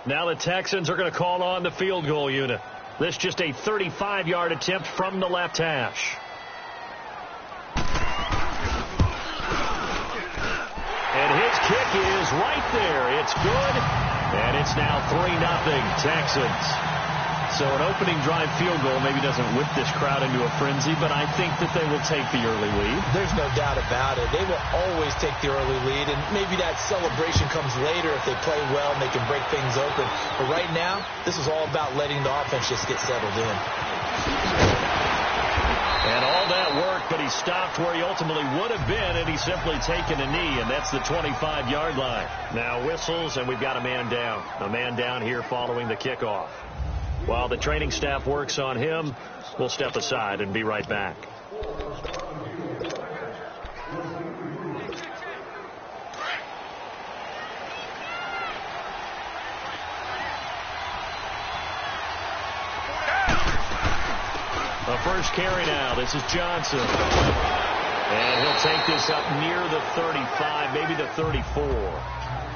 Now the Texans are going to call on the field goal unit. This just a 35-yard attempt from the left hash. And his kick is right there. It's good. And it's now 3-0 Texans. So an opening drive field goal maybe doesn't whip this crowd into a frenzy, but I think that they will take the early lead. There's no doubt about it. They will always take the early lead, and maybe that celebration comes later if they play well and they can break things open. But right now, this is all about letting the offense just get settled in. And all that work, but he stopped where he ultimately would have been, and he's simply taken a knee, and that's the 25-yard line. Now whistles, and we've got a man down. A man down here following the kickoff. While the training staff works on him, we'll step aside and be right back. A first carry now. This is Johnson. And he'll take this up near the 35, maybe the 34.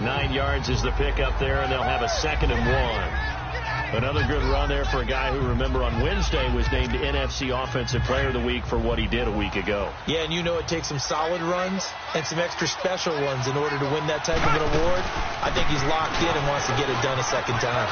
9 yards is the pickup there, and they'll have a 2nd and 1. Another good run there for a guy who, remember, on Wednesday was named NFC Offensive Player of the Week for what he did a week ago. Yeah, and you know it takes some solid runs and some extra special ones in order to win that type of an award. I think he's locked in and wants to get it done a second time.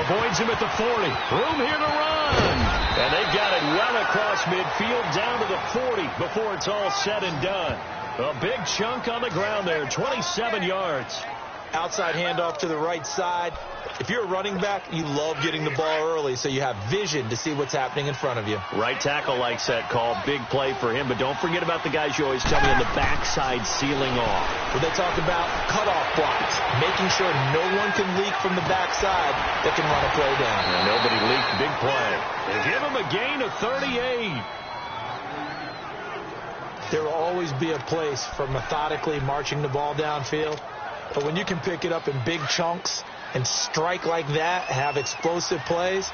Avoids him at the 40. Room here to run. And they've got it well across midfield down to the 40 before it's all said and done. A big chunk on the ground there, 27 yards. Outside handoff to the right side. If you're a running back, you love getting the ball early so you have vision to see what's happening in front of you. Right tackle likes that call. Big play for him. But don't forget about the guys you always tell me on the backside sealing off. When they talk about cutoff blocks, making sure no one can leak from the backside that can run a play down. And nobody leaked. Big play. They give him a gain of 38. There will always be a place for methodically marching the ball downfield. But when you can pick it up in big chunks and strike like that, have explosive plays,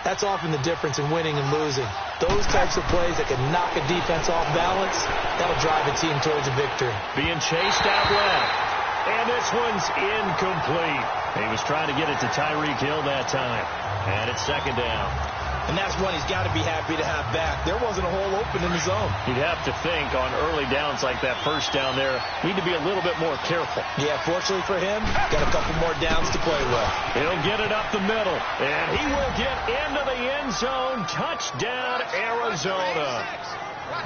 that's often the difference in winning and losing. Those types of plays that can knock a defense off balance, that'll drive a team towards a victory. Being chased out left. And this one's incomplete. He was trying to get it to Tyreek Hill that time. And it's 2nd down. And that's one he's got to be happy to have back. There wasn't a hole open in the zone. You'd have to think on early downs like that first down there, need to be a little bit more careful. Yeah, fortunately for him, got a couple more downs to play with. He'll get it up the middle, and he will get into the end zone. Touchdown, Arizona.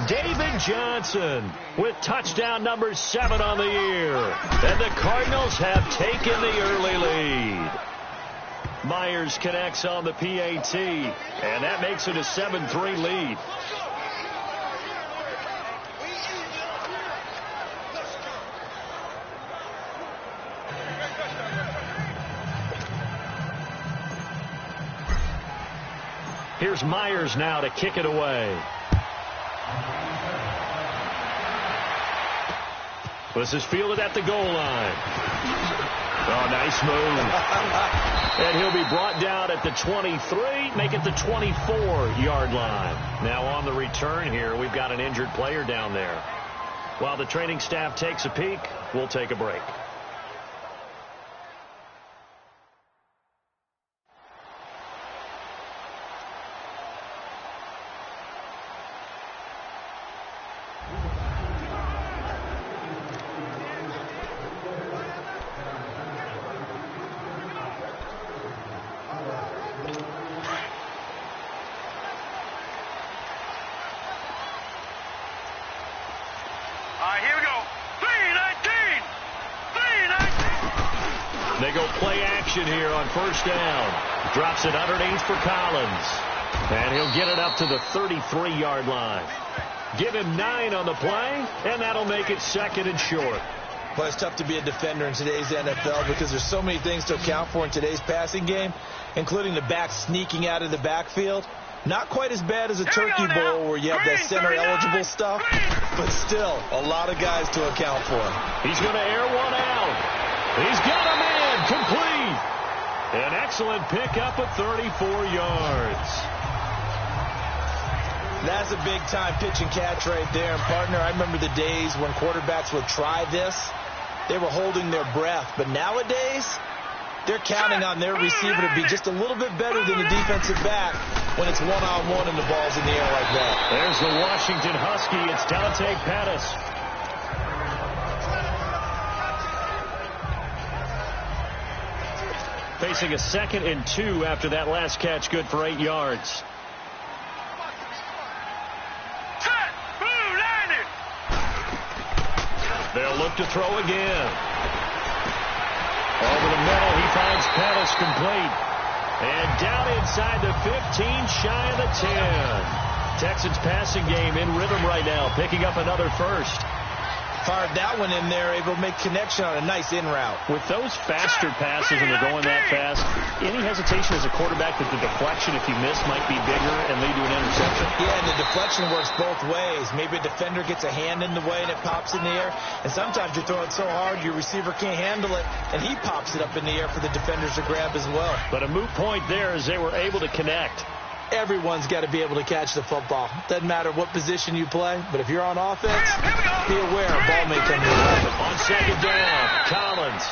David Johnson with touchdown number 7 on the year. And the Cardinals have taken the early lead. Myers connects on the PAT, and that makes it a 7-3 lead. Here's Myers now to kick it away. This is fielded at the goal line. Oh, nice move. And he'll be brought down at the 23, make it the 24-yard line. Now on the return here, we've got an injured player down there. While the training staff takes a peek, we'll take a break. Here we go. 3-19. They go play action here on first down. Drops it underneath for Collins. And he'll get it up to the 33-yard line. Give him 9 on the play, and that'll make it 2nd and short. Well, it's tough to be a defender in today's NFL because there's so many things to account for in today's passing game, including the back sneaking out of the backfield. Not quite as bad as a turkey bowl where you have that center-eligible stuff, but still a lot of guys to account for. He's going to air one out. He's got a man complete. An excellent pickup at 34 yards. That's a big-time pitch and catch right there. And, partner, I remember the days when quarterbacks would try this. They were holding their breath. But nowadays, They're counting on their receiver to be just a little bit better than the defensive back when it's one-on-one and the ball's in the air like that. There's the Washington Husky. It's Dante Pettis. Facing a 2nd and 2 after that last catch, good for 8 yards. They'll look to throw again. Over the middle, he finds Pettis complete. And down inside the 15, shy of the 10. Texans passing game in rhythm right now, picking up another first. Fired that one in there, able to make connection on a nice in route. With those faster passes and they're going that fast, any hesitation as a quarterback that the deflection, if you miss, might be bigger and lead to an interception? Yeah, and the deflection works both ways. Maybe a defender gets a hand in the way and it pops in the air. And sometimes you throw it so hard your receiver can't handle it, and he pops it up in the air for the defenders to grab as well. But a moot point there as they were able to connect. Everyone's got to be able to catch the football. Doesn't matter what position you play, but if you're on offense, be aware a ball may come your way. On 2nd down, Collins.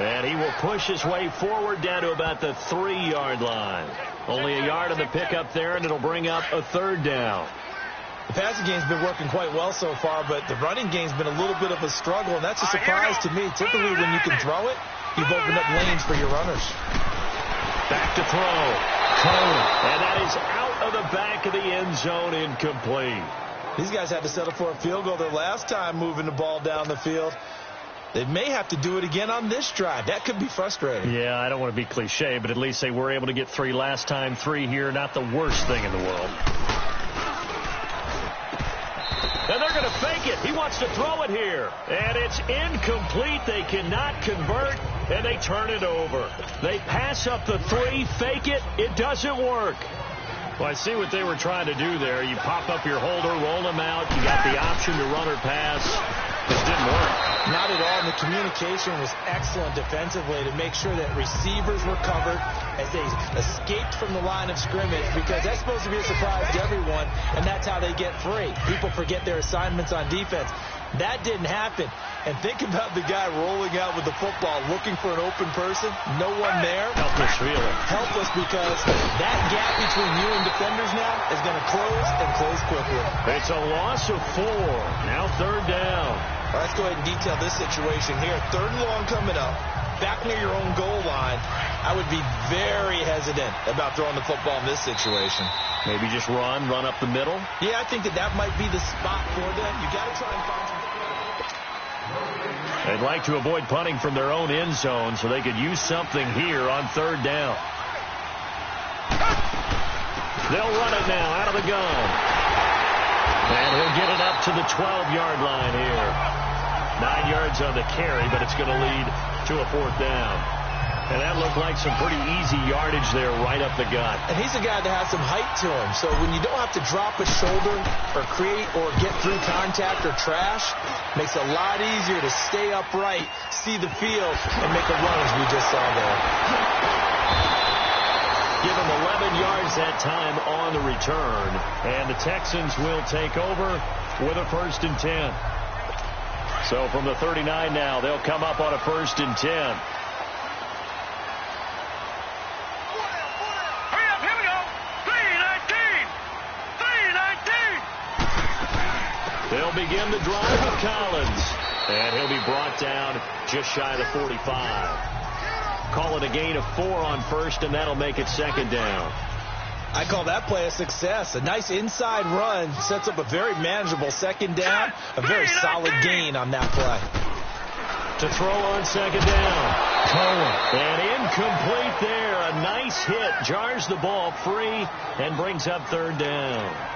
And he will push his way forward down to about the 3-yard line. Only a yard on the pickup there, and it'll bring up a 3rd down. The passing game's been working quite well so far, but the running game's been a little bit of a struggle, and that's a surprise to me. Typically, when you can throw it, you've opened up lanes for your runners. Back to throw. And that is out of the back of the end zone, incomplete. These guys had to settle for a field goal their last time moving the ball down the field. They may have to do it again on this drive. That could be frustrating. Yeah, I don't want to be cliche, but at least they were able to get 3 last time. 3 here, not the worst thing in the world. And they're going to fake it. He wants to throw it here. And it's incomplete. They cannot convert, and they turn it over. They pass up the 3, fake it. It doesn't work. Well, I see what they were trying to do there. You pop up your holder, roll them out. You got the option to run or pass. This didn't work. Not at all. And the communication was excellent defensively to make sure that receivers were covered as they escaped from the line of scrimmage, because that's supposed to be a surprise to everyone, and that's how they get free. People forget their assignments on defense. That didn't happen. And think about the guy rolling out with the football, looking for an open person. No one there. Helpless feeling. Helpless, because that gap between you and defenders now is going to close and close quickly. It's a loss of 4. Now 3rd down. All right, let's go ahead and detail this situation here. 3rd and long coming up. Back near your own goal line. I would be very hesitant about throwing the football in this situation. Maybe just run up the middle. Yeah, I think that might be the spot for them. You got to try and find some. They'd like to avoid punting from their own end zone so they could use something here on 3rd down. They'll run it now out of the gun. And he'll get it up to the 12-yard line here. 9 yards on the carry, but it's going to lead to a 4th down. And that looked like some pretty easy yardage there right up the gut. And he's a guy that has some height to him. So when you don't have to drop a shoulder or create or get through contact or trash, makes it a lot easier to stay upright, see the field, and make a run as we just saw there. Give him 11 yards that time on the return. And the Texans will take over with a 1st and 10. So from the 39 now, they'll come up on a 1st and 10. They'll begin the drive with Collins. And he'll be brought down just shy of the 45. Call it a gain of 4 on 1st, and that'll make it 2nd down. I call that play a success. A nice inside run sets up a very manageable 2nd down. A very solid gain on that play. To throw on 2nd down. And incomplete there. A nice hit. Jars the ball free and brings up 3rd down.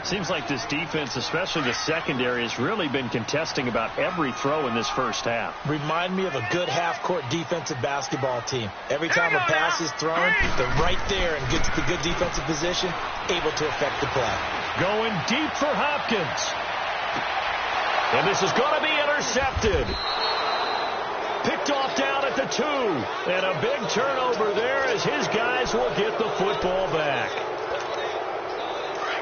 Seems like this defense, especially the secondary, has really been contesting about every throw in this first half. Remind me of a good half-court defensive basketball team. Every time a pass is thrown, they're right there and get to the good defensive position, able to affect the play. Going deep for Hopkins. And this is going to be intercepted. Picked off down at the 2. And a big turnover there as his guys will get the football back.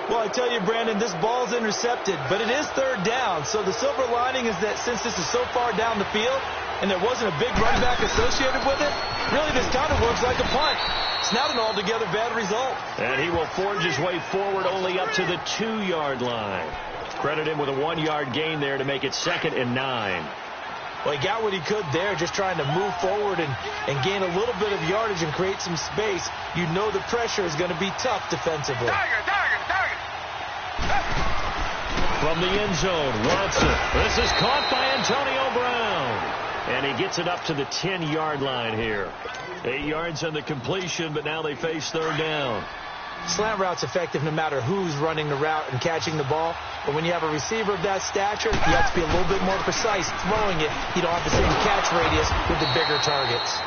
Well, I tell you, Brandon, this ball's intercepted, but it is 3rd down. So the silver lining is that since this is so far down the field, and there wasn't a big run back associated with it, really this kind of works like a punt. It's not an altogether bad result. And he will forge his way forward only up to the 2-yard line. Credit him with a 1-yard gain there to make it 2nd and 9. Well, he got what he could there, just trying to move forward and gain a little bit of yardage and create some space. You know the pressure is going to be tough defensively. Target. From the end zone, Watson. This is caught by Antonio Brown. And he gets it up to the 10-yard line here. 8 yards on the completion, but now they face 3rd down. Slant route's effective no matter who's running the route and catching the ball. But when you have a receiver of that stature, you have to be a little bit more precise throwing it. You don't have the same catch radius with the bigger targets.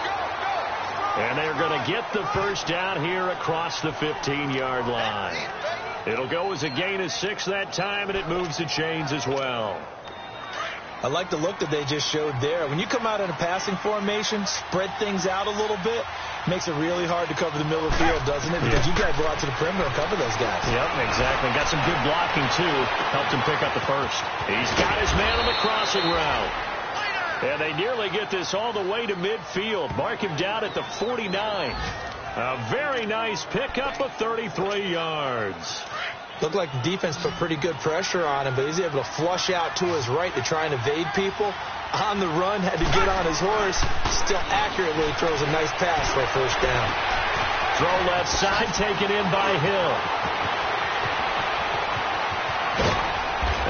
And they're going to get the 1st down here across the 15-yard line. It'll go as a gain of 6 that time, and it moves the chains as well. I like the look that they just showed there. When you come out in a passing formation, spread things out a little bit, makes it really hard to cover the middle of the field, doesn't it? Because you got to go out to the perimeter and cover those guys. Yep, exactly. Got some good blocking, too. Helped him pick up the 1st. He's got his man on the crossing route. And they nearly get this all the way to midfield. Mark him down at the 49. A very nice pickup of 33 yards. Looked like the defense put pretty good pressure on him, but he's able to flush out to his right to try and evade people. On the run, had to get on his horse. Still accurately throws a nice pass for a 1st down. Throw left side, taken in by Hill.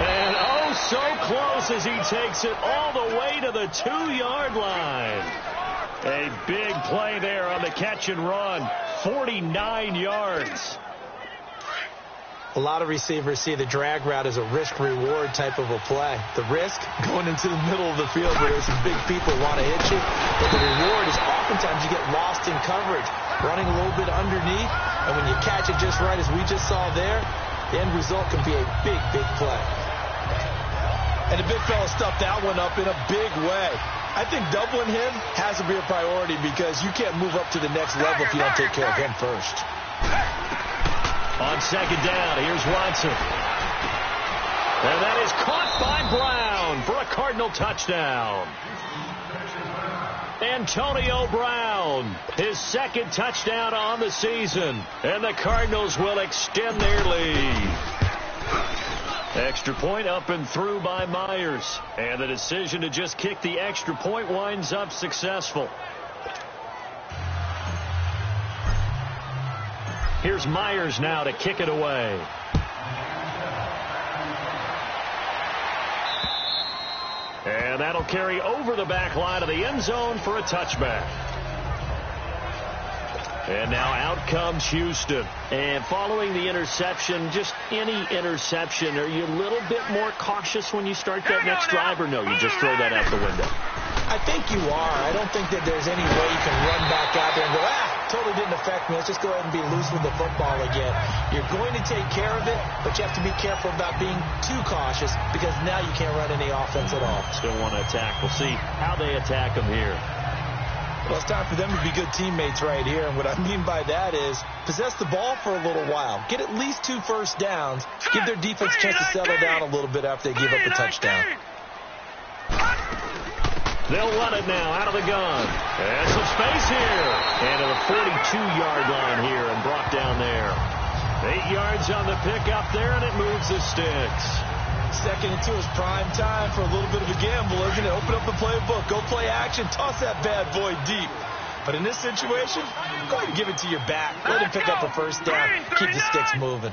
And oh, so close as he takes it all the way to the 2-yard line. A big play there on the catch and run. 49 yards. A lot of receivers see the drag route as a risk-reward type of a play. The risk, going into the middle of the field where there's some big people who want to hit you. But the reward is oftentimes you get lost in coverage, running a little bit underneath. And when you catch it just right, as we just saw there, the end result can be a big, big play. And the big fella stuffed that one up in a big way. I think doubling him has to be a priority because you can't move up to the next level if you don't take care of him first. On 2nd down, here's Watson. And that is caught by Brown for a Cardinal touchdown. Antonio Brown, his 2nd touchdown on the season. And the Cardinals will extend their lead. Extra point up and through by Myers. And the decision to just kick the extra point winds up successful. Here's Myers now to kick it away. And that'll carry over the back line of the end zone for a touchback. And now out comes Houston. And following the interception, just any interception, are you a little bit more cautious when you start that next drive, or no, you just throw that out the window? I think you are. I don't think that there's any way you can run back out there and go, totally didn't affect me. Let's just go ahead and be loose with the football again. You're going to take care of it, but you have to be careful about being too cautious because now you can't run any offense at all. Still want to attack. We'll see how they attack them here. Well, it's time for them to be good teammates right here. And what I mean by that is possess the ball for a little while. Get at least 2 first downs. Give their defense a chance to settle down a little bit after they give up a touchdown. They'll run it now out of the gun. And some space here. And to the 42-yard line here and brought down there. 8 yards on the pickup there, and it moves the sticks. 2nd and 2 is prime time for a little bit of a gamble, isn't it? Open up the playbook, go play action, toss that bad boy deep. But in this situation, go ahead and give it to your back. Let him pick up a 1st down. Keep the sticks moving.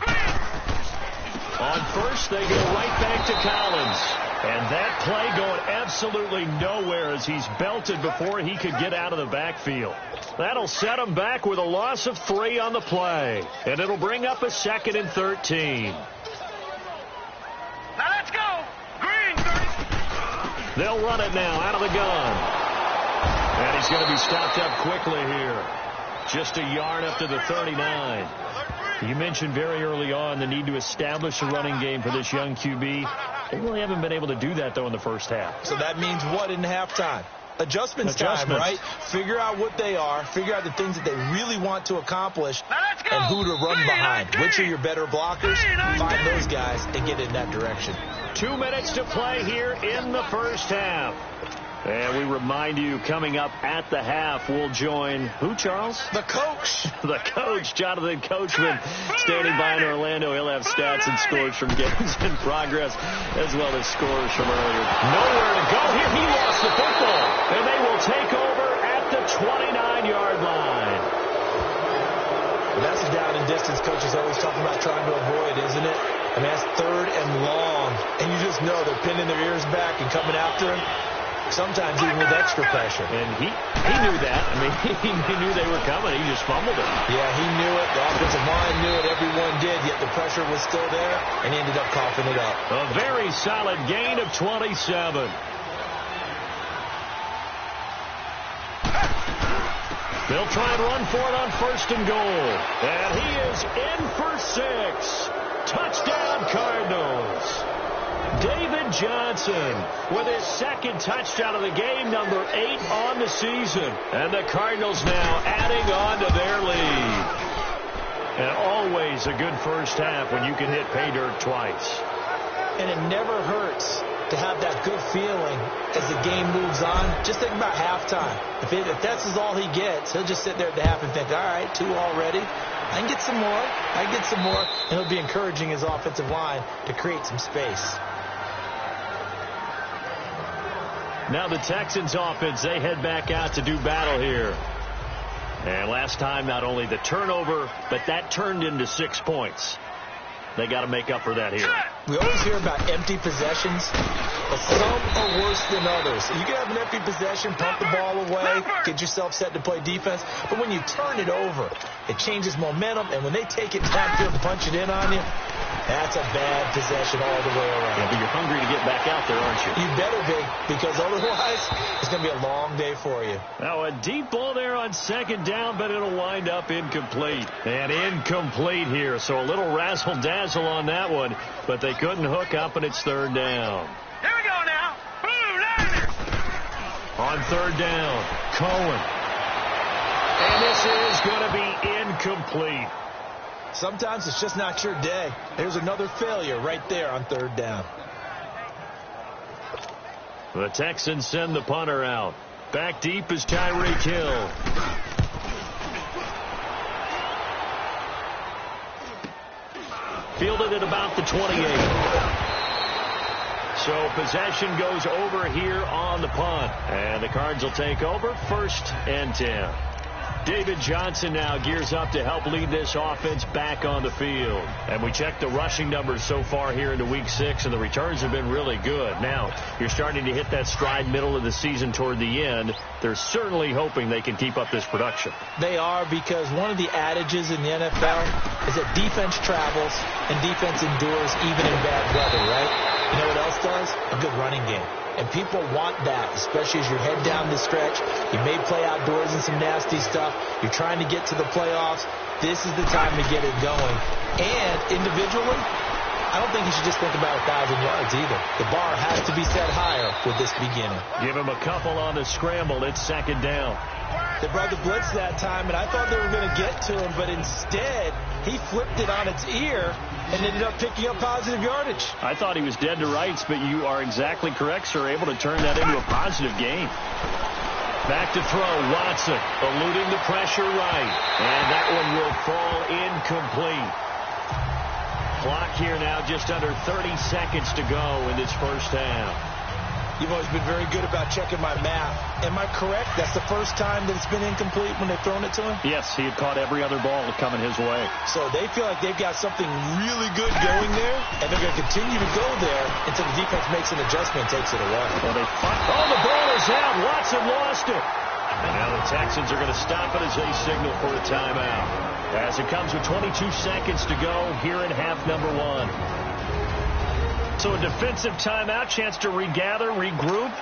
On 1st, they go right back to Collins. And that play going absolutely nowhere as he's belted before he could get out of the backfield. That'll set him back with a loss of 3 on the play. And it'll bring up a 2nd and 13. Now let's go. Green. They'll run it now out of the gun. And he's going to be stopped up quickly here. Just a yard up to the 39. You mentioned very early on the need to establish a running game for this young QB. They really haven't been able to do that, though, in the first half. So that means what in halftime? Adjustments time, right? Figure out what they are. Figure out the things that they really want to accomplish and who to run behind. Which are your better blockers? Find those guys and get in that direction. 2 minutes to play here in the first half. And we remind you, coming up at the half, we'll join who, Charles? The coach. The coach, Jonathan Coachman, standing by in Orlando. He'll have stats and scores from games in progress, as well as scores from earlier. Nowhere to go here. He lost the football, and they will take over at the 29-yard line. Well, that's a down and distance coach is always talking about trying to avoid, isn't it? I mean, that's 3rd and long, and you just know they're pinning their ears back and coming after him. Sometimes even with extra pressure. And he knew that. I mean, he knew they were coming. He just fumbled it. Yeah, he knew it. The offensive line knew it. Everyone did, yet the pressure was still there, and he ended up coughing it up. A very solid gain of 27. They'll try and run for it on 1st and goal. And he is in for 6. Touchdown, Cardinals. David Johnson with his 2nd touchdown of the game, number 8 on the season. And the Cardinals now adding on to their lead. And always a good first half when you can hit pay dirt twice. And it never hurts to have that good feeling as the game moves on. Just think about halftime. If that's all he gets, he'll just sit there at the half and think, all right, 2 already. I can get some more. I can get some more. And he'll be encouraging his offensive line to create some space. Now the Texans offense, they head back out to do battle here. And last time, not only the turnover, but that turned into 6 points. They got to make up for that here. We always hear about empty possessions, but some are worse than others. You can have an empty possession, pump the ball away, get yourself set to play defense. But when you turn it over, it changes momentum. And when they take it downfield and punch it in on you, that's a bad possession all the way around. Yeah, but you're hungry to get back out there, aren't you? You better be, because otherwise it's going to be a long day for you. Now a deep ball there on 2nd down, but it'll wind up incomplete. And incomplete here, so a little razzle-dazzle on that one, but they couldn't hook up, and it's 3rd down. Here we go now. Blue Niners. On 3rd down, Cohen. And this is going to be incomplete. Sometimes it's just not your day. There's another failure right there on 3rd down. The Texans send the punter out. Back deep is Tyreek Hill. Fielded at about the 28. So possession goes over here on the punt. And the Cards will take over 1st and 10. David Johnson now gears up to help lead this offense back on the field. And we checked the rushing numbers so far here into Week 6, and the returns have been really good. Now, you're starting to hit that stride middle of the season toward the end. They're certainly hoping they can keep up this production. They are, because one of the adages in the NFL is that defense travels and defense endures even in bad weather, right? You know what else does? A good running game. And people want that, especially as you head down the stretch. You may play outdoors in some nasty stuff. You're trying to get to the playoffs. This is the time to get it going. And individually, I don't think you should just think about 1,000 yards either. The bar has to be set higher with this beginning. Give him a couple on the scramble. It's 2nd down. They brought the blitz that time, and I thought they were going to get to him, but instead, he flipped it on its ear and ended up picking up positive yardage. I thought he was dead to rights, but you are exactly correct, sir. Able to turn that into a positive gain. Back to throw, Watson, eluding the pressure right. And that one will fall incomplete. Clock here now, just under 30 seconds to go in this first half. You've always been very good about checking my math. Am I correct? That's the first time that it's been incomplete when they've thrown it to him? Yes, he had caught every other ball coming his way. So they feel like they've got something really good going there, and they're going to continue to go there until the defense makes an adjustment and takes it away. Well, the ball is out. Watson lost it. And now the Texans are going to stop it as they signal for a timeout. As it comes with 22 seconds to go here in half number 1. So a defensive timeout, chance to regather, regroup,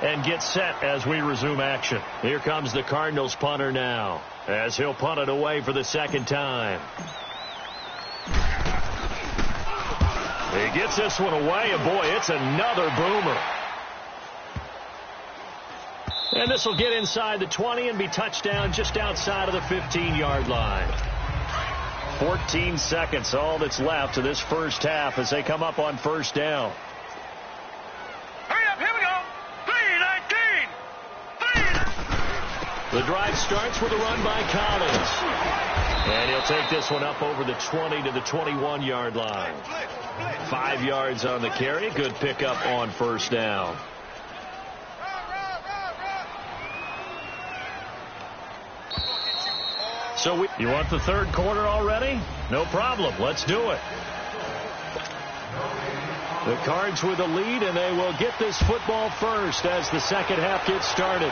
and get set as we resume action. Here comes the Cardinals punter now, as he'll punt it away for the 2nd time. He gets this one away, and boy, it's another boomer. And this will get inside the 20 and be touchdown just outside of the 15-yard line. 14 seconds, all that's left to this first half as they come up on 1st down. Hurry up, here we go. 3:19. The drive starts with a run by Collins. And he'll take this one up over the 20 to the 21-yard line. 5 yards on the carry. Good pickup on first down. So you want the third quarter already? No problem. Let's do it. The Cards with the lead, and they will get this football first as the second half gets started.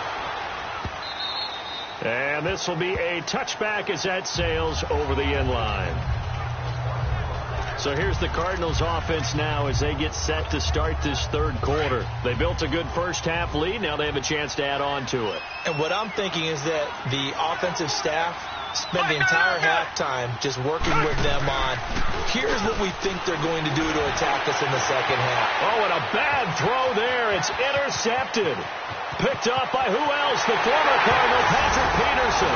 And this will be a touchback as that sails over the end line. So here's the Cardinals offense now as they get set to start this third quarter. They built a good first half lead. Now they have a chance to add on to it. And what I'm thinking is that the offensive staff spend the entire halftime just working with them on, here's what we think they're going to do to attack us in the second half. Oh, and a bad throw there. It's intercepted. Picked up by who else? The former Cardinal, Patrick Peterson.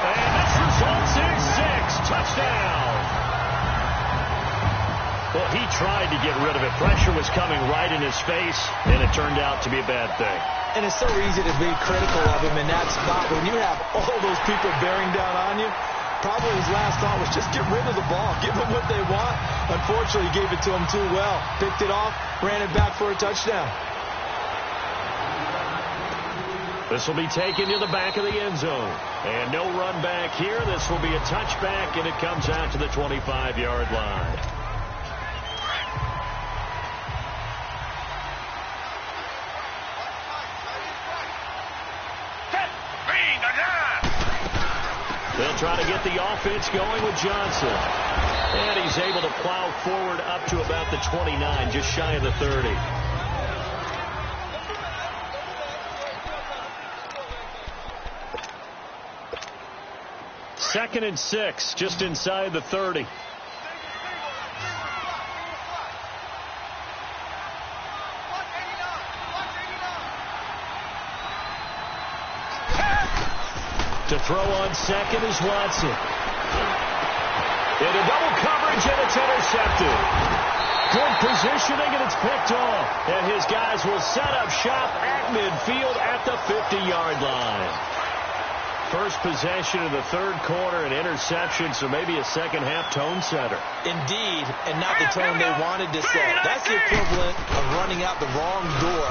And this results in 6. Touchdown. Well, he tried to get rid of it. Pressure was coming right in his face, and it turned out to be a bad thing. And it's so easy to be critical of him in that spot. When you have all those people bearing down on you, probably his last thought was just get rid of the ball. Give them what they want. Unfortunately, he gave it to them too well. Picked it off, ran it back for a touchdown. This will be taken to the back of the end zone. And no run back here. This will be a touchback, and it comes out to the 25-yard line. They'll try to get the offense going with Johnson. And he's able to plow forward up to about the 29, just shy of the 30. Second and 6, just inside the 30. To throw on second is Watson. Into double coverage, and it's intercepted. Good positioning, and it's picked off. And his guys will set up shop at midfield at the 50-yard line. First possession of the third quarter, an interception, so maybe a second-half tone setter. Indeed, and not the tone they wanted to set. That's the equivalent of running out the wrong door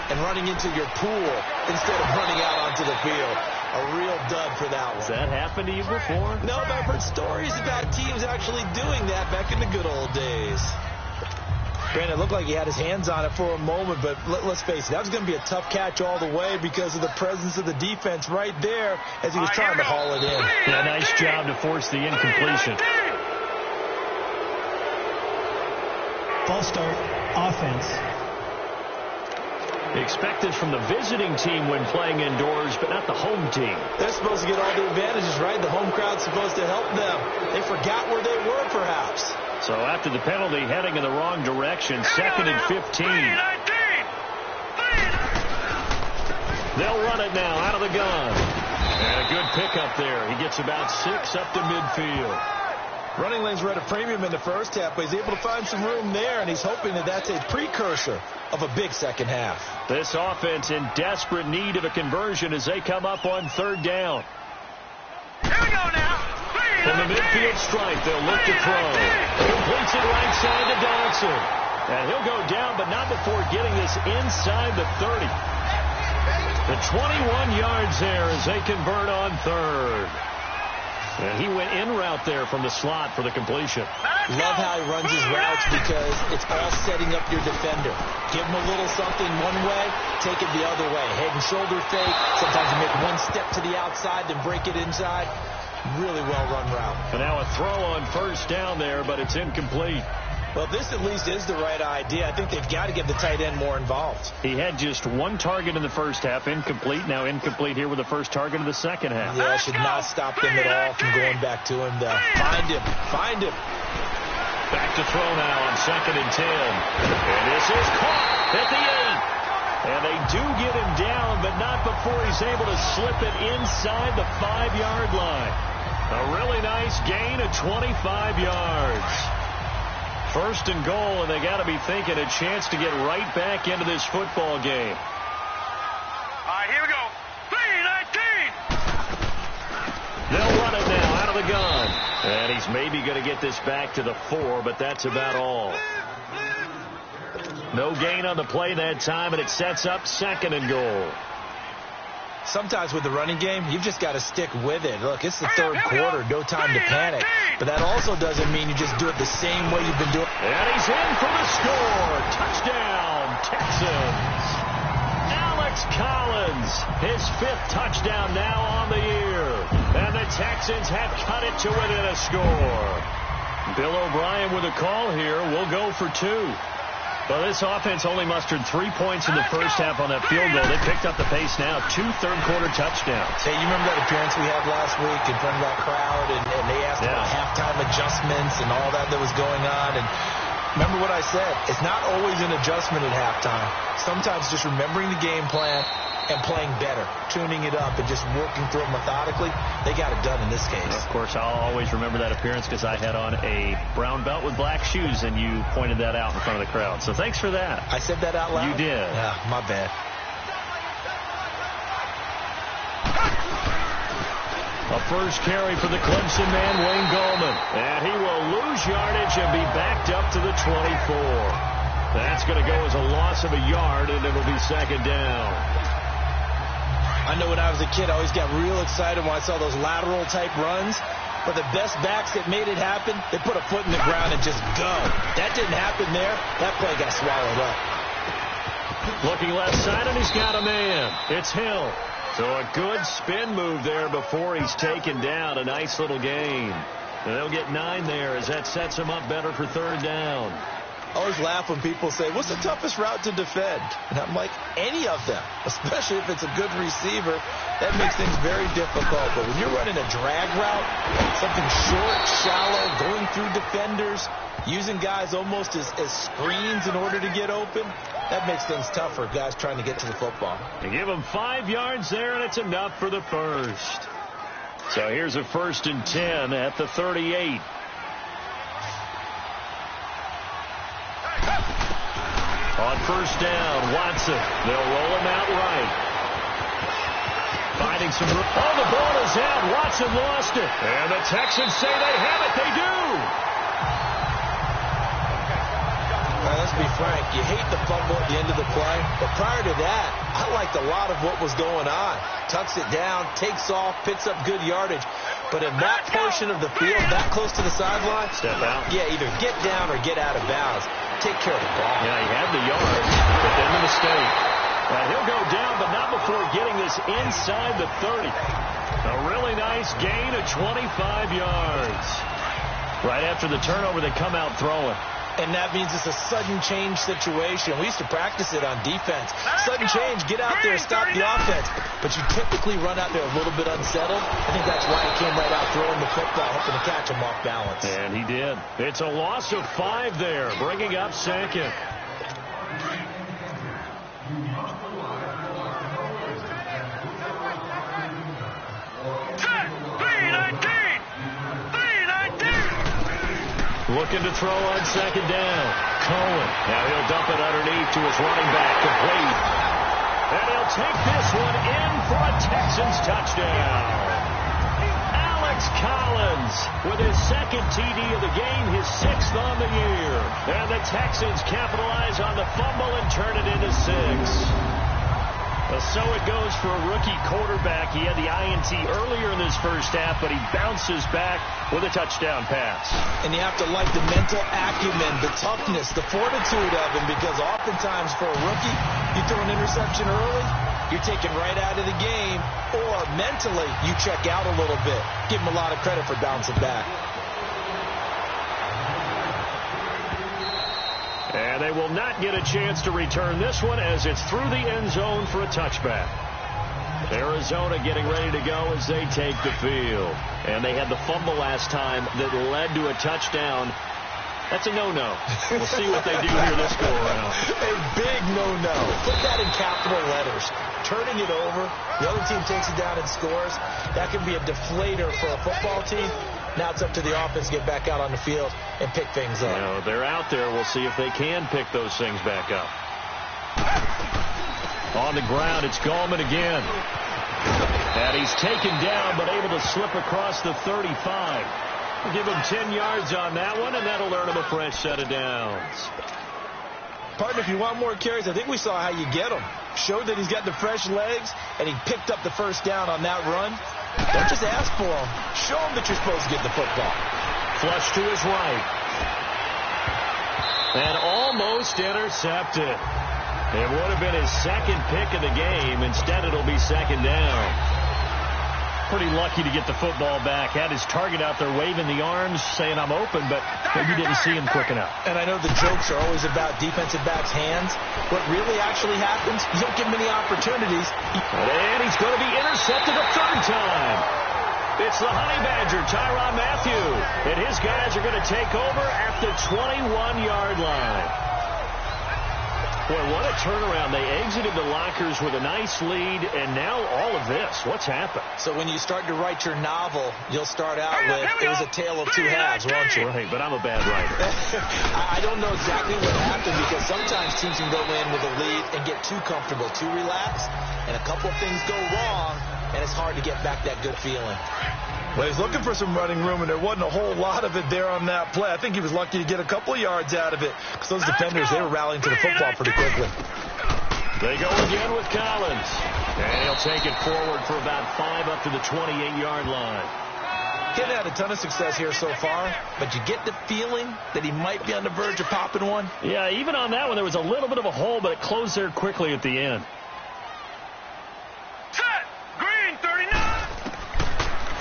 and running into your pool instead of running out onto the field. A real dud for that one. Has that happened to you before? No, but I've heard stories about teams actually doing that back in the good old days. Granted, it looked like he had his hands on it for a moment, but let's face it, that was going to be a tough catch all the way because of the presence of the defense right there as he was trying to haul it in. Yeah, nice job to force the incompletion. False start, offense. Expected from the visiting team when playing indoors, but not the home team. They're supposed to get all the advantages, right? The home crowd's supposed to help them. They forgot where they were, perhaps. So after the penalty, heading in the wrong direction, second and 15. They'll run it now out of the gun. And a good pickup there. He gets about 6 up to midfield. Running lanes were at a premium in the first half, but he's able to find some room there, and he's hoping that that's a precursor of a big second half. This offense in desperate need of a conversion as they come up on third down. Here we go now. From the midfield stripe, they'll look to throw. Completes it right side to Dodson. And he'll go down, but not before getting this inside the 30. The 21 yards there as they convert on third. And he went in route there from the slot for the completion. Love how he runs his routes because it's all setting up your defender. Give him a little something one way, take it the other way. Head and shoulder fake. Sometimes you make one step to the outside, then break it inside. Really well-run route. And now a throw on first down there, but it's incomplete. Well, this at least is the right idea. I think they've got to get the tight end more involved. He had just one target in the first half, incomplete. Now incomplete here with the first target of the second half. Yeah, should not stop them at all from going back to him, though. Find him. Find him. Back to throw now on second and 10. And this is caught at the 8. And they do get him down, but not before he's able to slip it inside the 5-yard line. A really nice gain of 25 yards. First and goal, and they got to be thinking a chance to get right back into this football game. All right, here we go. 3-19. And he's maybe going to get this back to the 4, but that's about all. No gain on the play that time, and it sets up 2nd and goal. Sometimes with the running game, you've just got to stick with it. Look, it's the 3rd quarter, no time to panic. But that also doesn't mean you just do it the same way you've been doing. And he's in for the score. Touchdown, Texans. Alex Collins, his 5th touchdown now on the year. And the Texans have cut it to within a score. Bill O'Brien with a call here. We'll go for 2. Well, this offense only mustered 3 points in the first half on that field goal. They picked up the pace now. 2 third-quarter touchdowns. Hey, you remember that appearance we had last week in front of that crowd, and they asked about halftime adjustments and all that was going on. And remember what I said. It's not always an adjustment at halftime. Sometimes just remembering the game plan and playing better, tuning it up, and just working through it methodically. They got it done in this case. Of course, I'll always remember that appearance because I had on a brown belt with black shoes, and you pointed that out in front of the crowd. So thanks for that. I said that out loud? You did. Yeah, my bad. A first carry for the Clemson man, Wayne Gallman. And he will lose yardage and be backed up to the 24. That's going to go as a loss of a yard, and it'll be 2nd down. I know when I was a kid, I always got real excited when I saw those lateral-type runs. But the best backs that made it happen, they put a foot in the ground and just go. That didn't happen there. That play got swallowed up. Looking left side, and he's got a man. It's Hill. So a good spin move there before he's taken down. A nice little gain. And they'll get 9 there as that sets him up better for 3rd down. I always laugh when people say, what's the toughest route to defend? And I'm like, any of them, especially if it's a good receiver. That makes things very difficult. But when you're running a drag route, something short, shallow, going through defenders, using guys almost as screens in order to get open, that makes things tough for guys trying to get to the football. They give him 5 yards there, and it's enough for the first. So here's a 1st and 10 at the 38. On 1st down, Watson. They'll roll him out right. Finding some room. Oh, the ball is out. Watson lost it. And the Texans say they have it. They do. Well, let's be frank. You hate the fumble at the end of the play. But prior to that, I liked a lot of what was going on. Tucks it down, takes off, picks up good yardage. But in that portion of the field, that close to the sideline, step out. Yeah, either get down or get out of bounds. Take care of the ball. Yeah, he had the yard, but then the mistake. He'll go down, but not before getting this inside the 30. A really nice gain of 25 yards. Right after the turnover, they come out throwing. And that means it's a sudden change situation. We used to practice it on defense. Sudden change, get out there, stop the offense. But you typically run out there a little bit unsettled. I think that's why he came right out throwing the football, hoping to catch him off balance. And he did. It's a loss of 5 there, bringing up 2nd. Looking to throw on 2nd down. Cohen. Now he'll dump it underneath to his running back. Complete. And he'll take this one in for a Texans touchdown. Alex Collins with his 2nd TD of the game, his 6th on the year. And the Texans capitalize on the fumble and turn it into 6. So it goes for a rookie quarterback. He had the INT earlier in this first half, but he bounces back with a touchdown pass. And you have to like the mental acumen, the toughness, the fortitude of him, because oftentimes for a rookie, you throw an interception early, you're taken right out of the game, or mentally you check out a little bit. Give him a lot of credit for bouncing back. And they will not get a chance to return this one as it's through the end zone for a touchback. Arizona getting ready to go as they take the field. And they had the fumble last time that led to a touchdown. That's a no-no. We'll see what they do here this go-around. A big no-no. Put that in capital letters. Turning it over, the other team takes it down and scores. That can be a deflator for a football team. Now it's up to the offense to get back out on the field and pick things up. You know, they're out there. We'll see if they can pick those things back up. On the ground, it's Gallman again. And he's taken down, but able to slip across the 35. Give him 10 yards on that one, and that'll earn him a fresh set of downs. Partner, if you want more carries, I think we saw how you get them. Showed that he's got the fresh legs, and he picked up the first down on that run. Don't just ask for him. Show him that you're supposed to get the football. Flush to his right. And almost intercepted. It would have been his second pick of the game. Instead, it'll be second down. Pretty lucky to get the football back. Had his target out there waving the arms, saying I'm open, but maybe didn't see him quick enough. And I know the jokes are always about defensive backs' hands. What really actually happens, you don't get many opportunities. And he's going to be intercepted a third time. It's the Honey Badger, Tyrann Mathieu. And his guys are going to take over at the 21-yard line. Boy, what a turnaround. They exited the lockers with a nice lead, and now all of this. What's happened? So when you start to write your novel, you'll start out with, it was a tale of two halves, won't you? Right, but I'm a bad writer. I don't know exactly what happened, because sometimes teams can go in with a lead and get too comfortable, too relaxed, and a couple of things go wrong, and it's hard to get back that good feeling. Well, he's looking for some running room, and there wasn't a whole lot of it there on that play. I think he was lucky to get a couple of yards out of it, because those defenders, they were rallying to the football pretty quickly. They go again with Collins. And he'll take it forward for about 5 up to the 28-yard line. He hasn't had a ton of success here so far, but you get the feeling that he might be on the verge of popping one. Yeah, even on that one, there was a little bit of a hole, but it closed there quickly at the end.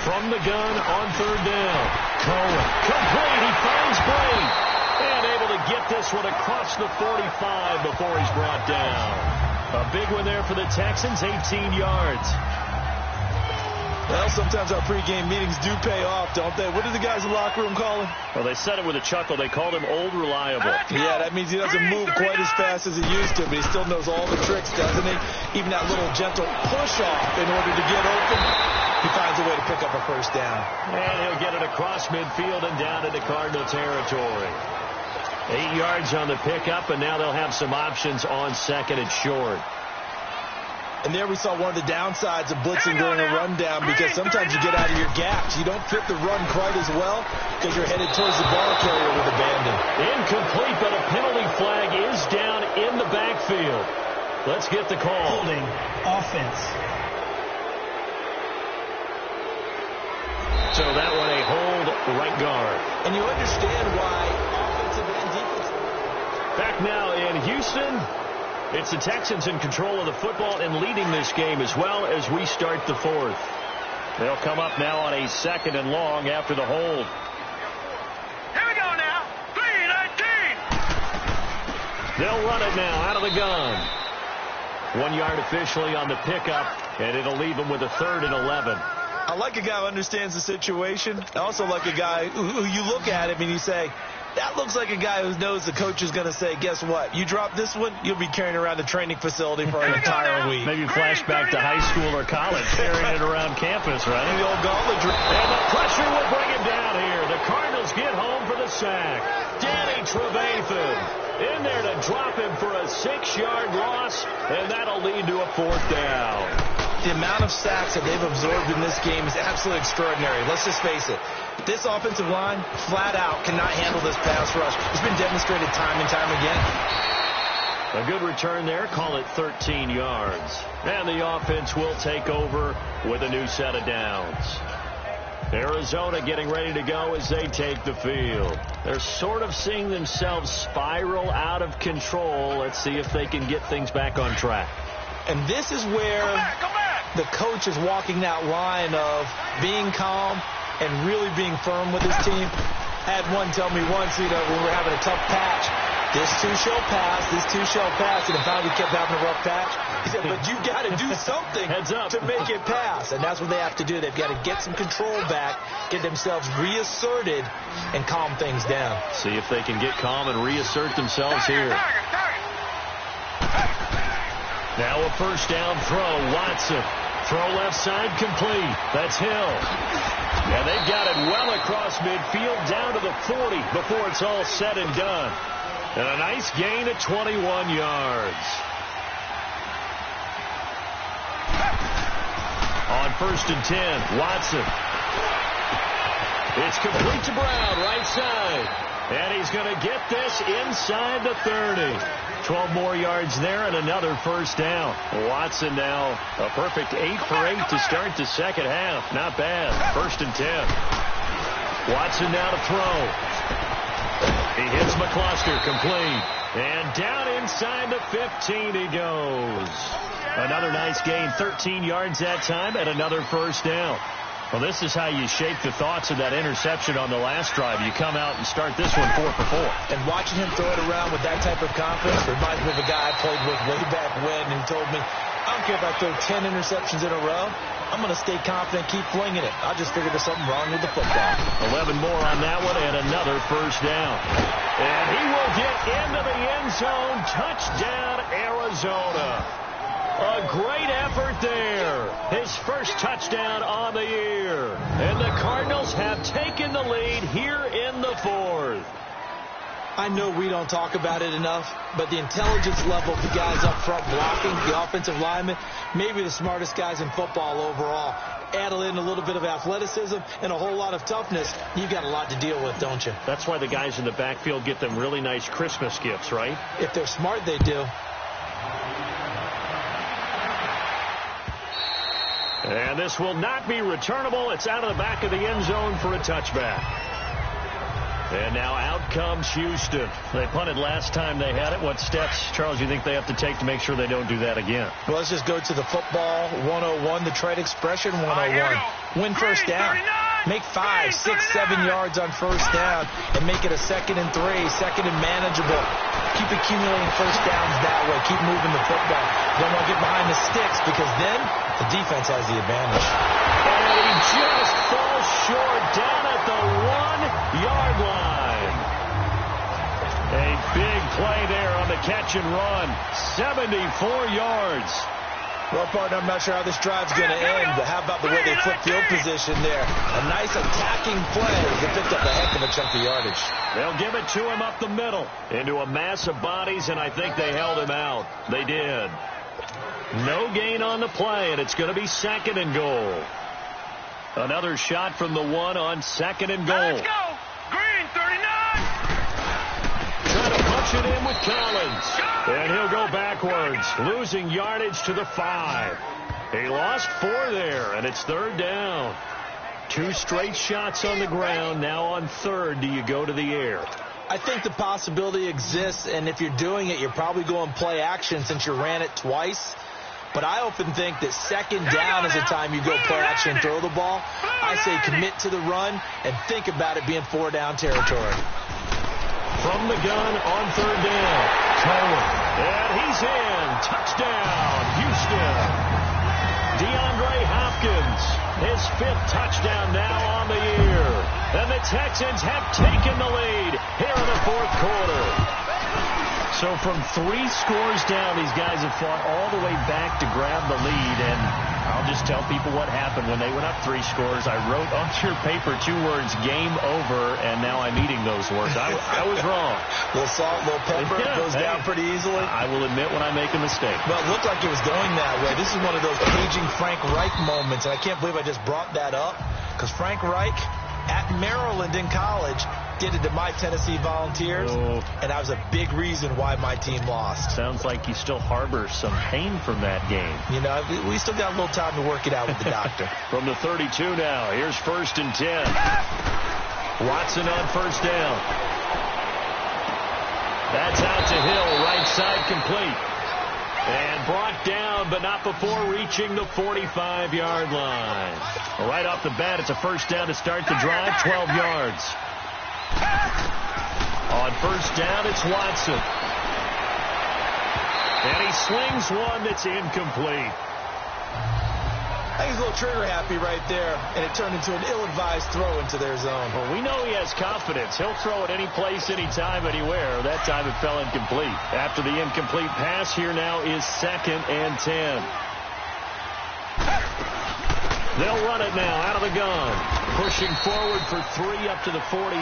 From the gun on third down. Cohen. Complete. He finds Bray. And able to get this one across the 45 before he's brought down. A big one there for the Texans, 18 yards. Well, sometimes our pregame meetings do pay off, don't they? What did the guys in the locker room call him? Well, they said it with a chuckle. They called him Old Reliable. Yeah, that means he doesn't move quite as fast as he used to, but he still knows all the tricks, doesn't he? Even that little gentle push-off in order to get open. He finds a way to pick up a first down. And he'll get it across midfield and down into Cardinal territory. 8 yards on the pickup, and now they'll have some options on second and short. And there we saw one of the downsides of blitzing during a rundown, because sometimes you get out of your gaps. You don't fit the run quite as well because you're headed towards the ball carrier with abandon. Incomplete, but a penalty flag is down in the backfield. Let's get the call. Holding offense. So that one a hold right guard. And you understand why offensive and defensive. Back now in Houston. It's the Texans in control of the football and leading this game as well as we start the fourth. They'll come up now on a second and long after the hold. Here we go now. 3-19. They'll run it now out of the gun. 1 yard officially on the pickup, and it'll leave them with a 3rd and 11. I like a guy who understands the situation. I also like a guy who you look at him and you say, that looks like a guy who knows the coach is going to say, guess what? You drop this one, you'll be carrying around the training facility for an entire week. Maybe flashback to high school or college, carrying it around campus, right? The old gauntlet drill. And the pressure will bring him down here. The Cardinals get home for the sack. Danny Trevathan in there to drop him for a 6-yard loss, and that'll lead to a 4th down. The amount of sacks that they've absorbed in this game is absolutely extraordinary. Let's just face it. This offensive line, flat out, cannot handle this pass rush. It's been demonstrated time and time again. A good return there. Call it 13 yards. And the offense will take over with a new set of downs. Arizona getting ready to go as they take the field. They're sort of seeing themselves spiral out of control. Let's see if they can get things back on track. And this is where the coach is walking that line of being calm and really being firm with his team. Had one tell me once, when we were having a tough patch, this too shall pass, this too shall pass, and finally kept having a rough patch. He said, but you got to do something Heads up. to make it pass. And that's what they have to do. They've got to get some control back, get themselves reasserted, and calm things down. See if they can get calm and reassert themselves here. Now a first down throw. Watson. Throw left side complete. That's Hill. And they've got it well across midfield down to the 40 before it's all said and done. And a nice gain of 21 yards. On 1st and 10, Watson. It's complete to Brown, right side. And he's going to get this inside the 30. 12 more yards there and another first down. Watson now a perfect 8 for 8 to start the second half. Not bad. 1st and 10. Watson now to throw. He hits McCluster, complete. And down inside the 15 he goes. Another nice gain, 13 yards that time, and another first down. Well, this is how you shake the thoughts of that interception on the last drive. You come out and start this one 4 for 4. And watching him throw it around with that type of confidence reminds me of a guy I played with way back when, and he told me, I don't care if I throw 10 interceptions in a row. I'm going to stay confident, keep flinging it. I just figured there's something wrong with the football. 11 more on that one and another first down. And he will get into the end zone. Touchdown, Arizona. A great effort there. His first touchdown on the year. And the Cardinals have taken the lead here in the 4th. I know we don't talk about it enough, but the intelligence level of the guys up front blocking, the offensive linemen, maybe the smartest guys in football overall. Add in a little bit of athleticism and a whole lot of toughness, you've got a lot to deal with, don't you? That's why the guys in the backfield get them really nice Christmas gifts, right? If they're smart, they do. And this will not be returnable. It's out of the back of the end zone for a touchback. And now out comes Houston. They punted last time they had it. What steps, Charles, you think they have to take to make sure they don't do that again? Well, let's just go to the football 101, the trade expression 101. Win first down. Make 5, 6, 7 yards on first down and make it a 2nd and 3, 2nd and manageable. Keep accumulating first downs that way. Keep moving the football. Don't want to get behind the sticks because then the defense has the advantage. And he just falls short down at the 1-yard line. A big play there on the catch and run. 74 yards. Well, partner, I'm not sure how this drive's going to end, but how about the way they flip field position there? A nice attacking play. They picked up a heck of a chunk of yardage. They'll give it to him up the middle into a mass of bodies, and I think they held him out. They did. No gain on the play, and it's going to be 2nd and goal. Another shot from the 1 on 2nd and goal. Let's go. Green, 39. Trying to punch it in with Collins. And he'll go backwards, losing yardage to the 5. He lost 4 there, and it's 3rd down. 2 straight shots on the ground. Now on 3rd, do you go to the air? I think the possibility exists, and if you're doing it, you're probably going play action since you ran it twice. But I often think that 2nd down is the time you go play action and throw the ball. I say commit to the run and think about it being 4-down territory. From the gun on 3rd down. Cohen. And he's in. Touchdown, Houston. DeAndre Hopkins. His 5th touchdown now on the year. And the Texans have taken the lead here in the 4th quarter. So from 3 scores down, these guys have fought all the way back to grab the lead. And I'll just tell people what happened when they went up 3 scores. I wrote on your paper 2 words, game over, and now I'm eating those words. I was wrong. A little salt, a little pepper, goes down pretty easily. I will admit when I make a mistake. Well, it looked like it was going that way. This is one of those paging Frank Reich moments, and I can't believe I just brought that up because Frank Reich at Maryland in college did it to my Tennessee Volunteers, and that was a big reason why my team lost. Sounds like you still harbor some pain from that game. You know, we still got a little time to work it out with the doctor. From the 32 now, here's 1st and 10. Watson on 1st down. That's out to Hill, right side complete. And brought down, but not before reaching the 45-yard line. Right off the bat, it's a 1st down to start the drive, 12 yards. On 1st down, it's Watson. And he slings one that's incomplete. I think he's a little trigger happy right there, and it turned into an ill-advised throw into their zone. Well, we know he has confidence. He'll throw it any place, anytime, anywhere. That time it fell incomplete. After the incomplete pass, here now is 2nd and 10. They'll run it now out of the gun. Pushing forward for 3 up to the 48.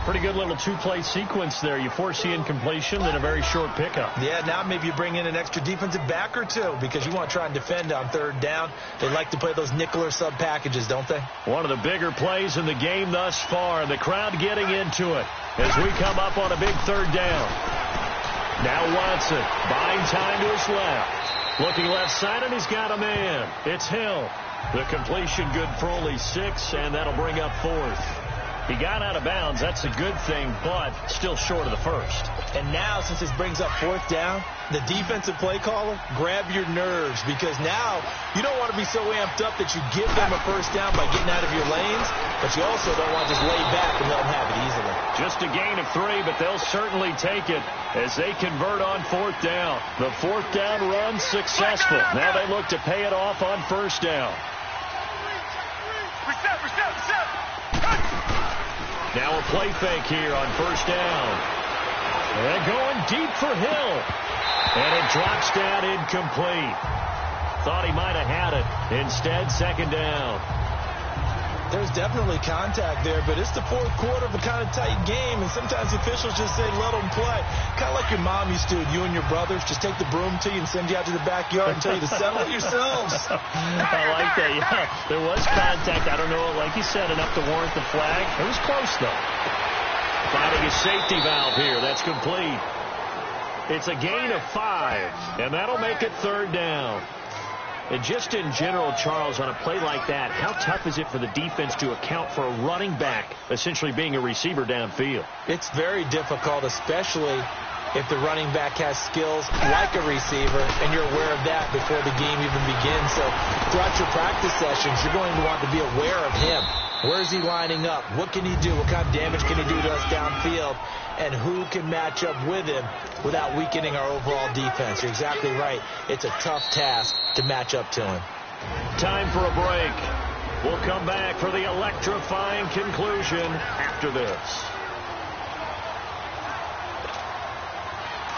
Pretty good little two-play sequence there. You force the incompletion, then a very short pickup. Yeah, now maybe you bring in an extra defensive back or two because you want to try and defend on third down. They like to play those nickel or sub packages, don't they? One of the bigger plays in the game thus far. The crowd getting into it as we come up on a big third down. Now Watson buying time to his left. Looking left side, and he's got a man. It's Hill. The completion good for only 6, and that'll bring up 4th. He got out of bounds. That's a good thing, but still short of the first. And now, since this brings up 4th down, the defensive play caller, grab your nerves, because now you don't want to be so amped up that you give them a first down by getting out of your lanes, but you also don't want to just lay back and let them have it easily. Just a gain of 3, but they'll certainly take it as they convert on 4th down. The 4th down run successful. Now they look to pay it off on 1st down. Now a play fake here on 1st down. And going deep for Hill. And it drops down incomplete. Thought he might have had it. Instead, 2nd down. There's definitely contact there, but it's the 4th quarter of a kind of tight game, and sometimes officials just say, let them play. Kind of like your mom used to, you and your brothers, just take the broom to you and send you out to the backyard and tell you to settle it yourselves. I like that, yeah. There was contact. I don't know, like you said, enough to warrant the flag. It was close, though. Finding a safety valve here. That's complete. It's a gain of 5, and that'll make it 3rd down. And just in general, Charles, on a play like that, how tough is it for the defense to account for a running back essentially being a receiver downfield? It's very difficult, especially if the running back has skills like a receiver, and you're aware of that before the game even begins. So throughout your practice sessions, you're going to want to be aware of him. Where is he lining up? What can he do? What kind of damage can he do to us downfield? And who can match up with him without weakening our overall defense? You're exactly right. It's a tough task to match up to him. Time for a break. We'll come back for the electrifying conclusion after this.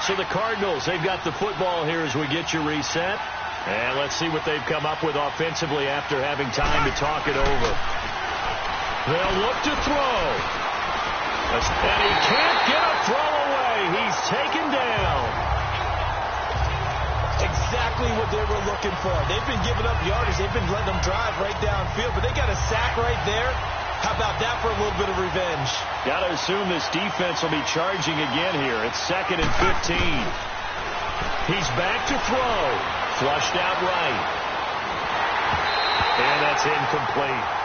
So the Cardinals, they've got the football here as we get you reset. And let's see what they've come up with offensively after having time to talk it over. They'll look to throw. And he can't get a throw away. He's taken down. Exactly what they were looking for. They've been giving up yardage. They've been letting them drive right downfield, but they got a sack right there. How about that for a little bit of revenge? Got to assume this defense will be charging again here. It's 2nd and 15. He's back to throw. Flushed out right. And that's incomplete.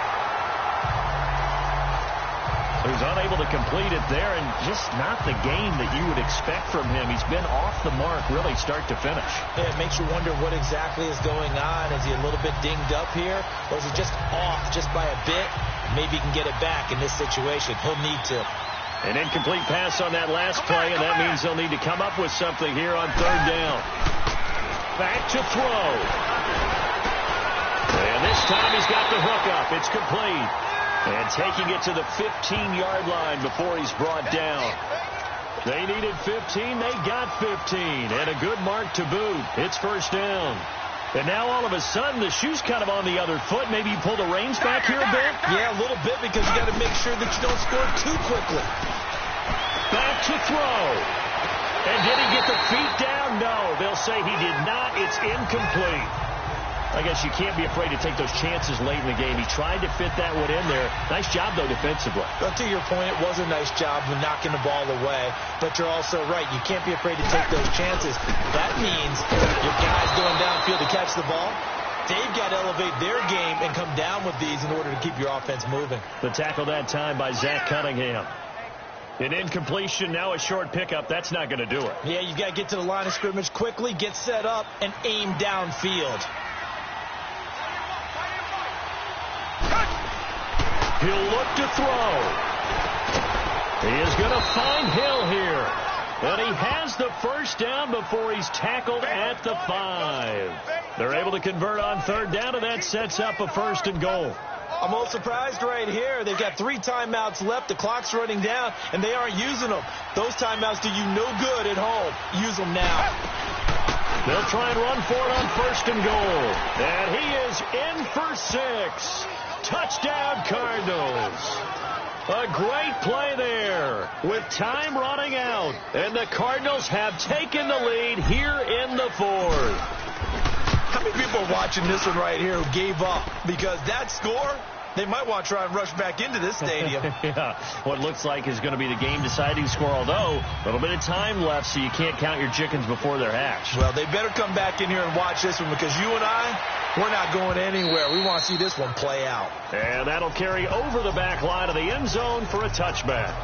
He was unable to complete it there, and just not the game that you would expect from him. He's been off the mark really start to finish. Yeah, it makes you wonder what exactly is going on. Is he a little bit dinged up here, or is he just off just by a bit? Maybe he can get it back in this situation. He'll need to. An incomplete pass on that last play, and that means they'll need to come up with something here on 3rd down. Back to throw. And this time he's got the hook up. It's complete. And taking it to the 15-yard line before he's brought down. They needed 15. They got 15. And a good mark to boot. It's 1st down. And now all of a sudden the shoe's kind of on the other foot. Maybe you pull the reins back here a bit? Yeah, a little bit, because you got to make sure that you don't score too quickly. Back to throw. And did he get the feet down? No. They'll say he did not. It's incomplete. I guess you can't be afraid to take those chances late in the game. He tried to fit that one in there. Nice job, though, defensively. Well, to your point, it was a nice job of knocking the ball away. But you're also right. You can't be afraid to take those chances. That means your guys going downfield to catch the ball, they've got to elevate their game and come down with these in order to keep your offense moving. The tackle that time by Zach Cunningham. An incompletion, now a short pickup. That's not going to do it. Yeah, you've got to get to the line of scrimmage quickly, get set up, and aim downfield. He'll look to throw. He is going to find Hill here. And he has the 1st down before he's tackled at the 5. They're able to convert on 3rd down, and that sets up a 1st and goal. I'm all surprised right here. They've got 3 timeouts left. The clock's running down, and they aren't using them. Those timeouts do you no good at home. Use them now. They'll try and run for it on 1st and goal. And he is in for 6. Touchdown, Cardinals. A great play there with time running out. And the Cardinals have taken the lead here in the fourth. How many people are watching this one right here who gave up? Because that score, they might want to try and rush back into this stadium. Yeah, what looks like is going to be the game-deciding score, although a little bit of time left, so you can't count your chickens before they're hatched. Well, they better come back in here and watch this one because you and we're not going anywhere. We want to see this one play out. And that'll carry over the back line of the end zone for a touchback.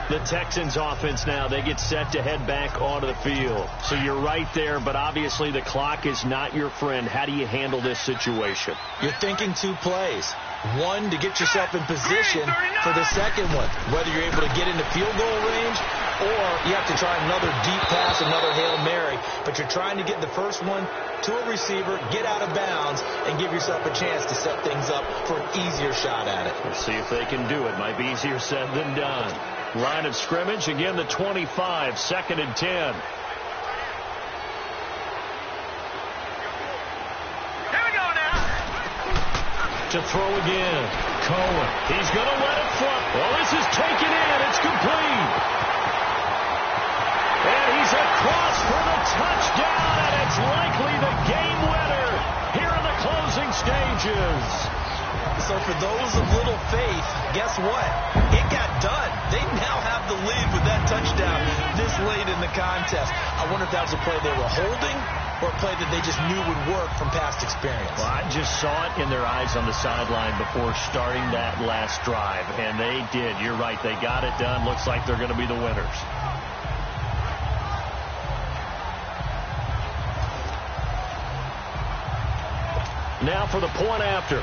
The Texans offense now, they get set to head back onto the field. So you're right there, but obviously the clock is not your friend. How do you handle this situation? You're thinking 2 plays. One, to get yourself in position for the second one, whether you're able to get into field goal range or you have to try another deep pass, another Hail Mary. But you're trying to get the first one to a receiver, get out of bounds, and give yourself a chance to set things up for an easier shot at it. We'll see if they can do it. Might be easier said than done. Line of scrimmage, again the 25, 2nd and 10. To throw again. Cohen. He's going to let it flop. Well, this is taken in. It's complete. And he's across for the touchdown, and it's likely the game winner here in the closing stages. So for those of little faith, guess what? It got done. They now have the lead with that touchdown this late in the contest. I wonder if that was a play they were holding or a play that they just knew would work from past experience. Well, I just saw it in their eyes on the sideline before starting that last drive, and they did. You're right. They got it done. Looks like they're going to be the winners. Now for the point after.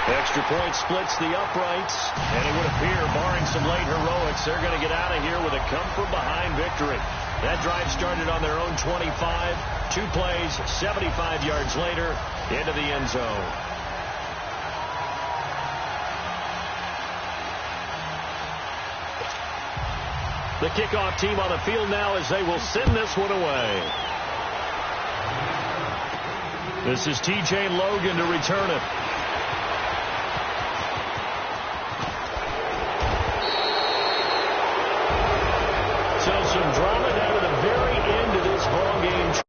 Extra point splits the uprights, and it would appear, barring some late heroics, they're going to get out of here with a come-from-behind victory. That drive started on their own 25, 2 plays, 75 yards later, into the end zone. The kickoff team on the field now as they will send this one away. This is T.J. Logan to return it. So some drama down at the very end of this ball game.